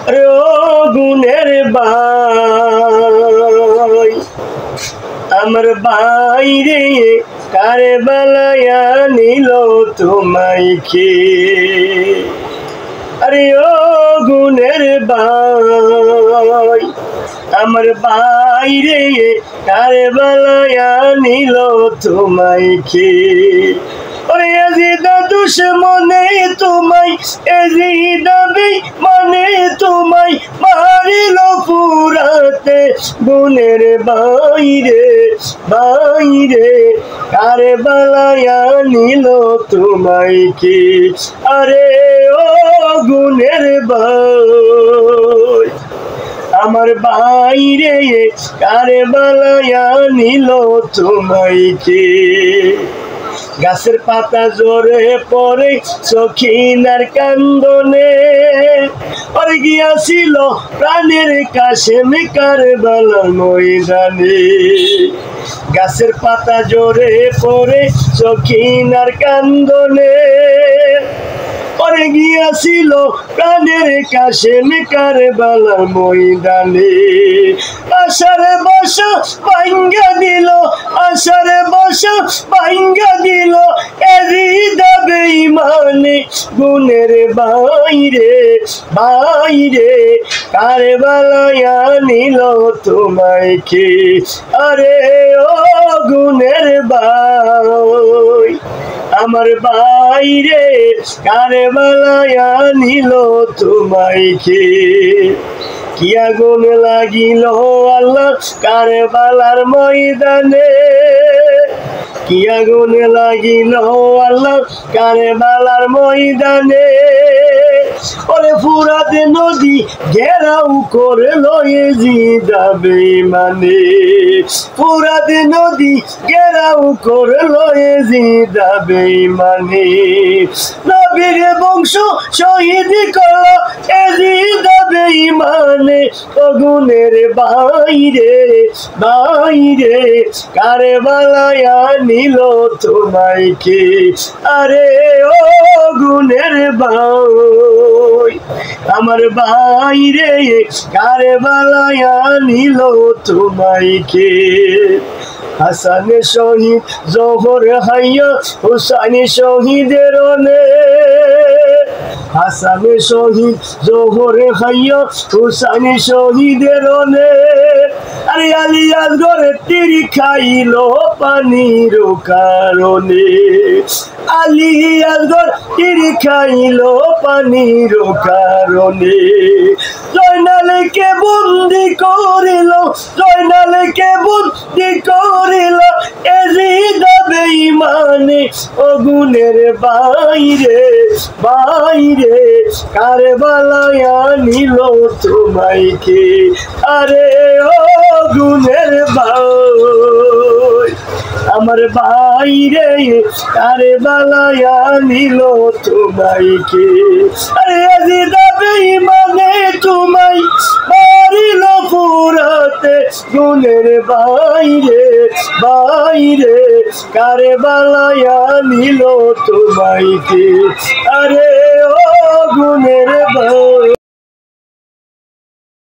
আরে ও গুণের ভাই আমার বাইরে কারে বালায়া নিল তোমায় কে আরে ও গুণের ভাই আমার বাইরে কারে বালায়া নিল তোমায় কে ওরে এজিদা দুশ্মনে তোমায় এজিদা বেঈমানে তোমায় মারিল পুরাতে গুণের বাইরে বাইরে কারে বালায়া নিল তোমায় কে আরে ও গুণের ভাই আমার বাইরে কারে বালায়া নিল তোমায় কে গাছের পাতা জোরে পড়ে সখিনার কান্দনে আর গিয়াছিল প্রাণের কাশেম কারবালার ময়দানে গাছের পাতা জোরে পড়ে সখিনার কান্দনে পরে গিয়াছিল প্রাণের কাশেম কারবালার ময়দানে আশার বাসা ভাঙ্গা দিল আশার বাসা ভাঙ্গা দিল এজিদা বেঈমানে গুণের বাইরে বাইরে কারবালায়া নিল তোমায় কে আরে ও গুণের ভাই আমার বাইরে কারে বালায়া নিল তোমায় কে কি আগুন লাগিল আল্লাহ কারবালার ময়দানে কি আগুন লাগিল আল্লাহ কারবালার ময়দানে ওরে ফুরাত নদী ঘেরাও করলো এজিদা বেঈমানে ফুরাত নদী ঘেরাও করলো এজিদা বেঈমানে নবীর বংশ শহীদ করলো এজিদা বেঈমানে গুণের বাইরে বাইরে কারবালায়া নিল তোমায় কে আরে ও গুণের ভাই আমার বাইরে কারবালায়া নিল তোমায় কে হাসান শহীদ জোহর হাইয়া হুসাইন শহীদের নে হাসান শহীদ জোহর হাইয়া হুসাইন শহীদের নে আরে আলী আসগরে তীর খাইল পানির কারণে আলী আসগর তীর খাইল পানির কারণে জয়নালকে বন্দি করিল জয়নালকে বন্দি করিল এজিদা বেঈমানে ও গুণের বাইরে বাইরে কারবালায়া নিল তোমায় কে আরে ও গুণের ভাই আমার বাইরে কারবালায়া নিল তোমায় কে আরে এজিদা বেঈমানে তোমায় মারিল পুরাতে গুণের বাইরে বাইরে কারবালায়া নিল তোমায় কে আরে ও গুণের ভাই।